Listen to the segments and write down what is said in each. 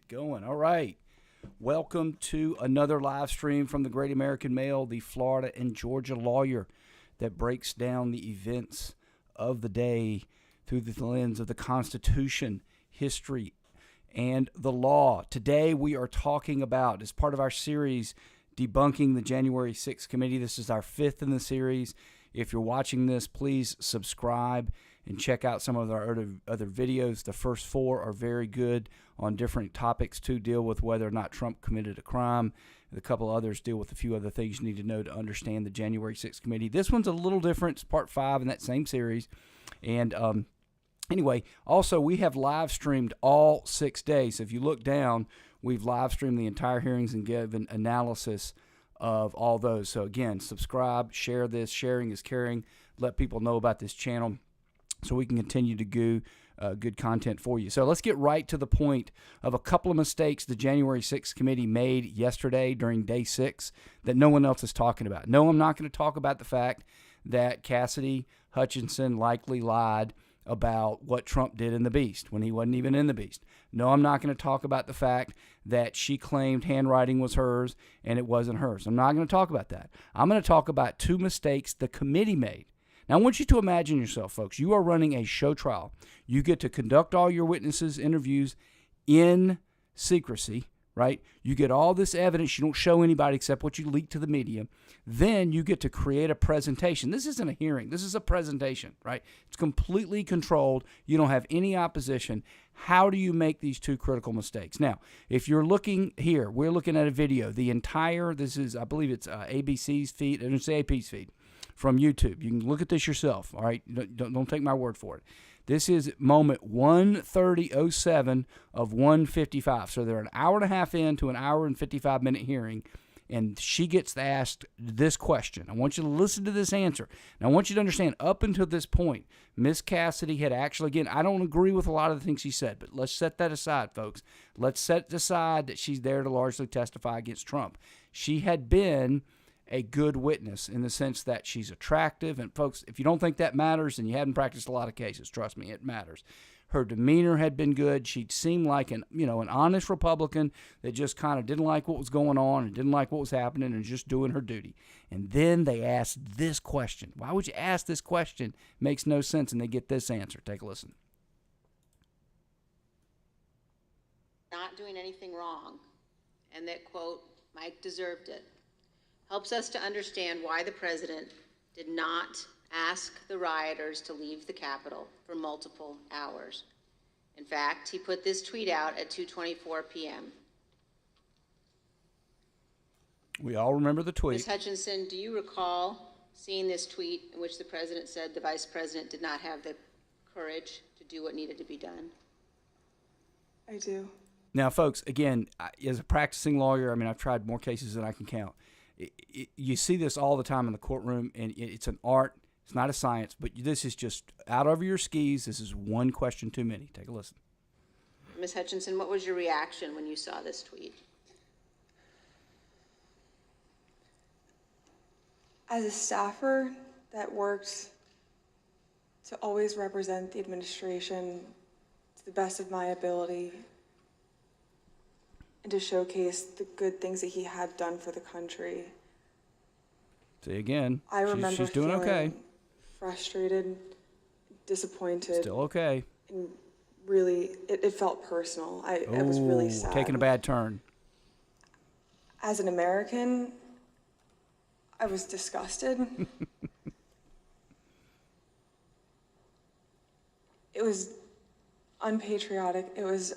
going. All right. Welcome to another live stream from the Great American Mail, the Florida and Georgia lawyer that breaks down the events of the day through the lens of the Constitution, history, and the law. Today we are talking about, as part of our series, debunking the January 6th committee. This is our fifth in the series. If you're watching this, please subscribe and check out some of our other videos. The first four are very good on different topics to deal with whether or not Trump committed a crime. A couple others deal with a few other things you need to know to understand the January 6th committee. This one's a little different. It's part 5 in that same series. And anyway, also we have live streamed all 6 days. So if you look down, we've live streamed the entire hearings and given analysis of all those. So again, subscribe, share this. Sharing is caring. Let people know about this channel so we can continue to do good content for you. So let's get right to the point of a couple of mistakes the January 6th committee made yesterday during day 6 that no one else is talking about. No, I'm not going to talk about the fact that Cassidy Hutchinson likely lied about what Trump did in the Beast when he wasn't even in the Beast. No, I'm not going to talk about the fact that she claimed handwriting was hers and it wasn't hers. I'm not going to talk about that. I'm going to talk about 2 mistakes the committee made. Now, I want you to imagine yourself, folks. You are running a show trial. You get to conduct all your witnesses' interviews in secrecy, right? You get all this evidence. You don't show anybody except what you leak to the media. Then you get to create a presentation. This isn't a hearing. This is a presentation, right? It's completely controlled. You don't have any opposition. How do you make these 2 critical mistakes? Now, if you're looking here, we're looking at a video. The entire, this is, I believe it's ABC's feed, and it's AP's feed from YouTube. You can look at this yourself, all right? Don't take my word for it. This is moment 1:30:07 of 1:55. So they're an hour and a half into an hour and 55-minute hearing, and she gets asked this question. I want you to listen to this answer. Now, I want you to understand, up until this point, Miss Cassidy had actually, again, I don't agree with a lot of the things she said, but let's set that aside, folks. Let's set aside that she's there to largely testify against Trump. She had been a good witness in the sense that she's attractive. And folks, if you don't think that matters and you hadn't practiced a lot of cases, trust me, it matters. Her demeanor had been good. She seemed like an honest Republican that just kind of didn't like what was going on and didn't like what was happening and just doing her duty. And then they asked this question. Why would you ask this question? Makes no sense. And they get this answer. Take a listen. Not doing anything wrong, and that, quote, Mike deserved it, helps us to understand why the president did not ask the rioters to leave the Capitol for multiple hours. In fact, he put this tweet out at 2:24 p.m. We all remember the tweet. Ms. Hutchinson, do you recall seeing this tweet in which the president said the vice president did not have the courage to do what needed to be done? I do. Now, folks, again, as a practicing lawyer, I mean, I've tried more cases than I can count. You see this all the time in the courtroom, and it's an art. It's not a science, but this is just out over your skis. This is one question too many. Take a listen. Ms. Hutchinson, what was your reaction when you saw this tweet? As a staffer that worked to always represent the administration to the best of my ability and to showcase the good things that he had done for the country. See, again, I remember she's doing feeling okay. Frustrated, disappointed. Still okay. And really, it felt personal. I was really sad. Taking a bad turn. As an American, I was disgusted. It was unpatriotic. It was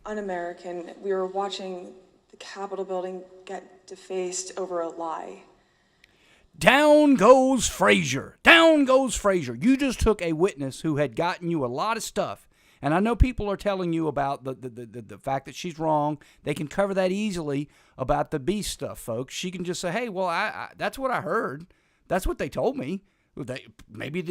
un-American. We were watching the Capitol building get defaced over a lie. Down goes Frazier. Down goes Frazier. You just took a witness who had gotten you a lot of stuff. And I know people are telling you about the fact that she's wrong. They can cover that easily about the Beast stuff, folks. She can just say, hey, well, I that's what I heard. That's what they told me. Maybe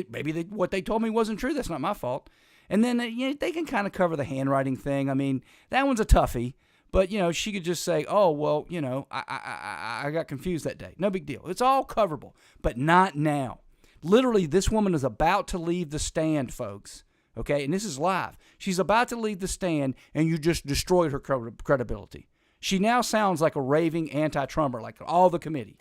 what they told me wasn't true. That's not my fault. And then they can kind of cover the handwriting thing. I mean, that one's a toughie. But, she could just say, oh, well, I got confused that day. No big deal. It's all coverable, but not now. Literally, this woman is about to leave the stand, folks. okay? And this is live. She's about to leave the stand, and you just destroyed her credibility. She now sounds like a raving anti-Trumper, like all the committee.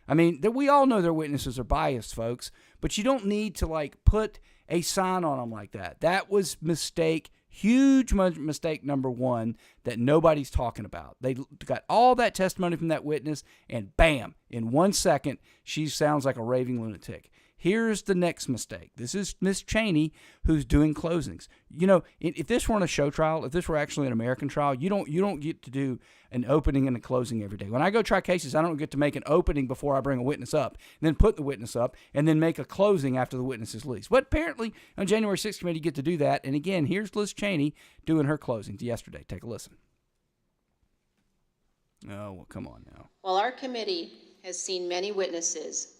I mean, we all know their witnesses are biased, folks, but you don't need to, like, put a sign on them like that. That was mistake, huge mistake number one that nobody's talking about. They got all that testimony from that witness, and bam, in 1 second, she sounds like a raving lunatic. Here's the next mistake. This is Miss Cheney who's doing closings. You know, if this weren't a show trial, if this were actually an American trial, you don't get to do an opening and a closing every day. When I go try cases, I don't get to make an opening before I bring a witness up, and then put the witness up, and then make a closing after the witness is released. But apparently, on January 6th committee, you get to do that. And again, here's Liz Cheney doing her closings yesterday. Take a listen. Oh, well, come on now. While our committee has seen many witnesses,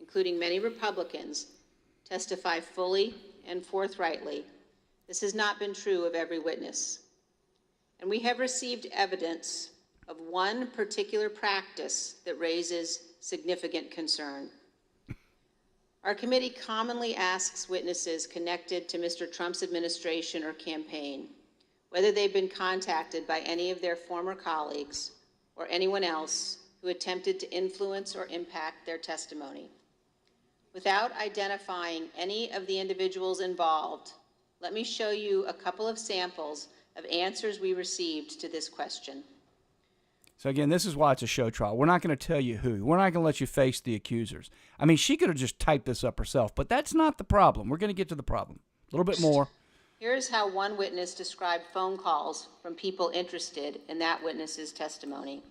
including many Republicans, testify fully and forthrightly, this has not been true of every witness. And we have received evidence of one particular practice that raises significant concern. Our committee commonly asks witnesses connected to Mr. Trump's administration or campaign whether they've been contacted by any of their former colleagues or anyone else who attempted to influence or impact their testimony. Without identifying any of the individuals involved, let me show you a couple of samples of answers we received to this question. So again, this is why it's a show trial. We're not going to tell you who. We're not going to let you face the accusers. I mean, she could have just typed this up herself, but that's not the problem. We're going to get to the problem. A little bit more. Here's how one witness described phone calls from people interested in that witness's testimony.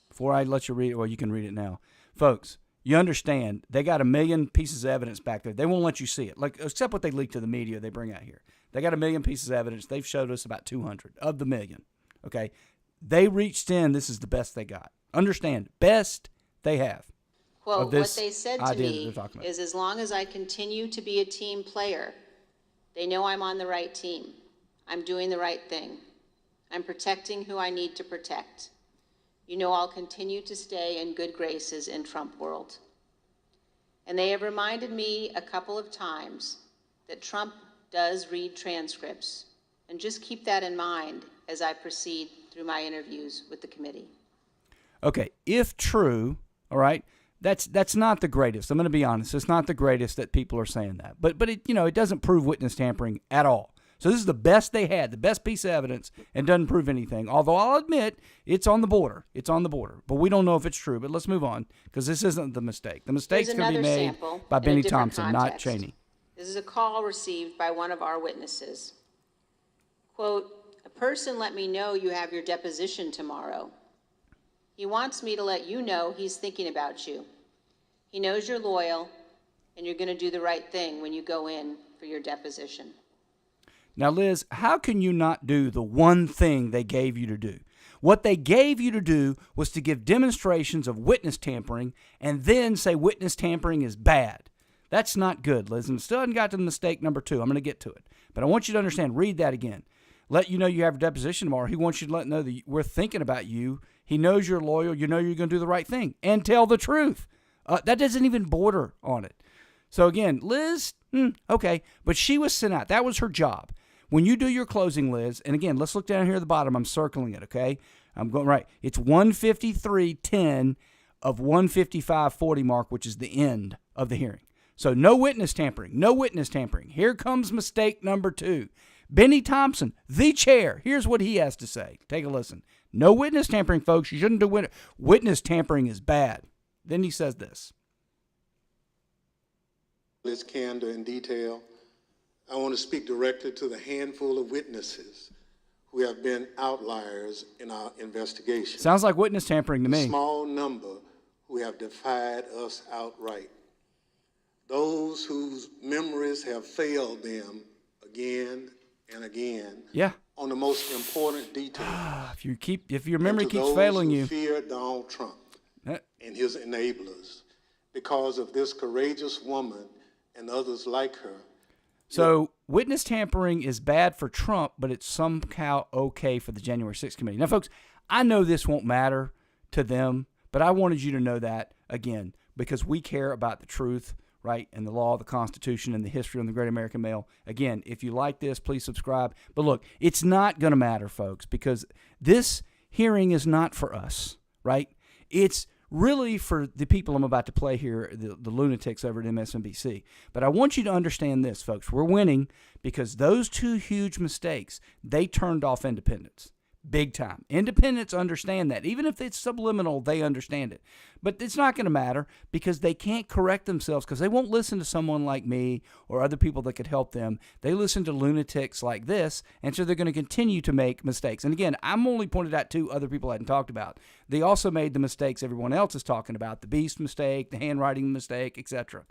Before I let you read it, well, you can read it now. Folks, you understand, they got 1 million pieces of evidence back there. They won't let you see it, like except what they leak to the media they bring out here. They got 1 million pieces of evidence. They've showed us about 200 of the million, okay? They reached in. This is the best they got. Understand, best they have. Quote, what they said to me is, as long as I continue to be a team player, they know I'm on the right team. I'm doing the right thing. I'm protecting who I need to protect. You know I'll continue to stay in good graces in Trump world. And they have reminded me a couple of times that Trump does read transcripts, and just keep that in mind as I proceed through my interviews with the committee. Okay, if true, all right, that's not the greatest. I'm going to be honest. It's not the greatest that people are saying that. But it, you know, it doesn't prove witness tampering at all. So this is the best they had, the best piece of evidence, and doesn't prove anything. Although I'll admit it's on the border. It's on the border. But we don't know if it's true. But let's move on, because this isn't the mistake. The mistake's going to be made by Benny Thompson, not Cheney. This is a call received by one of our witnesses. Quote, a person let me know you have your deposition tomorrow. He wants me to let you know he's thinking about you. He knows you're loyal, and you're going to do the right thing when you go in for your deposition. Now, Liz, how can you not do the one thing they gave you to do? What they gave you to do was to give demonstrations of witness tampering and then say witness tampering is bad. That's not good, Liz. And still haven't got to the mistake number 2. I'm going to get to it. But I want you to understand, read that again. Let you know you have a deposition tomorrow. He wants you to let know that we're thinking about you. He knows you're loyal. You know you're going to do the right thing and tell the truth. That doesn't even border on it. So again, Liz, okay, but she was sent out. That was her job. When you do your closing, Liz, and again, let's look down here at the bottom. I'm circling it, okay? I'm going right. It's 153:10 of 155:40 mark, which is the end of the hearing. So no witness tampering, no witness tampering. Here comes mistake number 2. Benny Thompson, the chair. Here's what he has to say. Take a listen. No witness tampering, folks. You shouldn't do witness tampering is bad. Then he says this. Its candor and detail. I want to speak directly to the handful of witnesses who have been outliers in our investigation. Sounds like witness tampering to me. A small number who have defied us outright. Those whose memories have failed them again and again. Yeah. On the most important detail. If your memory keeps failing you. Fear Donald Trump and his enablers because of this courageous woman and others like her. So witness tampering is bad for Trump, but it's somehow okay for the January 6th committee. Now, folks, I know this won't matter to them, but I wanted you to know that, again, because we care about the truth right, and the law, the Constitution, and the history on the Great American Mail. Again, if you like this, please subscribe. But look, it's not going to matter, folks, because this hearing is not for us, right? It's really for the people I'm about to play here, the lunatics over at MSNBC. But I want you to understand this, folks. We're winning because those two huge mistakes, they turned off independents. Big time. Independents understand that. Even if it's subliminal, they understand it. But it's not going to matter because they can't correct themselves because they won't listen to someone like me or other people that could help them. They listen to lunatics like this, and so they're going to continue to make mistakes. And again, I'm only pointed out two other people I hadn't talked about. They also made the mistakes everyone else is talking about, the beast mistake, the handwriting mistake, etc.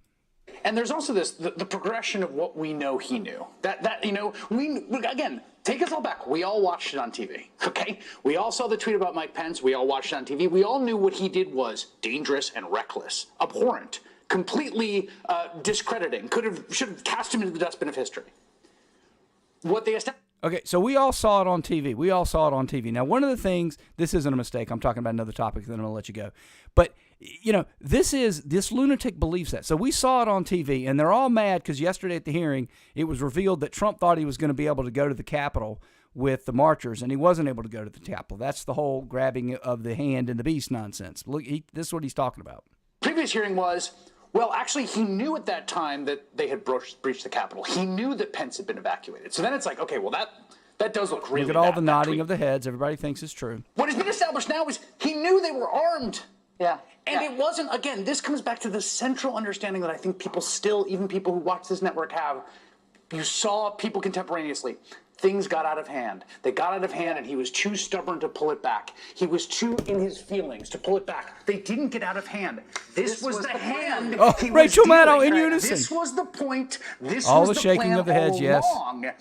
And there's also the progression of what we know he knew. Again, take us all back. We all watched it on TV, okay? We all saw the tweet about Mike Pence. We all watched it on TV. We all knew what he did was dangerous and reckless, abhorrent, completely discrediting, should have cast him into the dustbin of history. Okay, so we all saw it on TV. Now, one of the things, this isn't a mistake. I'm talking about another topic, then I'm going to let you go. But, this lunatic believes that. So we saw it on TV, and they're all mad because yesterday at the hearing, it was revealed that Trump thought he was going to be able to go to the Capitol with the marchers, and he wasn't able to go to the Capitol. That's the whole grabbing of the hand and the beast nonsense. Look, this is what he's talking about. Previous hearing was, well, actually, he knew at that time that they had breached the Capitol. He knew that Pence had been evacuated. So then it's like, okay, well, that does look really bad. Look at all the nodding of the heads. Everybody thinks it's true. What has been established now is he knew they were armed. Yeah. And it wasn't, again, this comes back to the central understanding that I think people still, even people who watch this network have. You saw people contemporaneously. Things got out of hand. They got out of hand, and he was too stubborn to pull it back. He was too in his feelings to pull it back. They didn't get out of hand. This was the hand. Oh, Rachel Maddow in unison. This was the point. This all was the shaking plan of the heads, all yes. along.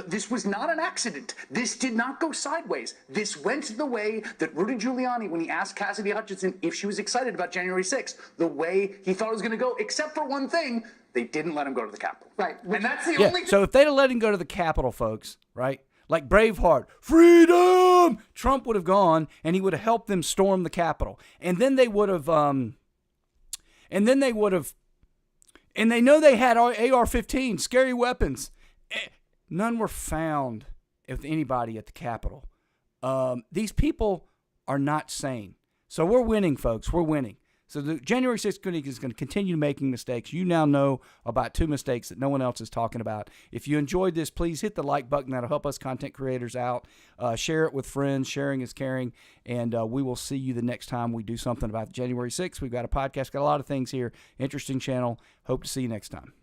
This was not an accident. This did not go sideways. This went the way that Rudy Giuliani, when he asked Cassidy Hutchinson if she was excited about January 6th, the way he thought it was going to go, except for one thing. They didn't let him go to the Capitol. Right. And that's the only thing. So if they'd have let him go to the Capitol, folks, right? Like Braveheart, freedom! Trump would have gone, and he would have helped them storm the Capitol. And then they would have, and they know they had AR-15, scary weapons. None were found with anybody at the Capitol. These people are not sane. So we're winning, folks. We're winning. So the January 6th clinic is going to continue making mistakes. You now know about two mistakes that no one else is talking about. If you enjoyed this, please hit the like button. That'll help us content creators out. Share it with friends. Sharing is caring. And we will see you the next time we do something about January 6th. We've got a podcast, got a lot of things here. Interesting channel. Hope to see you next time.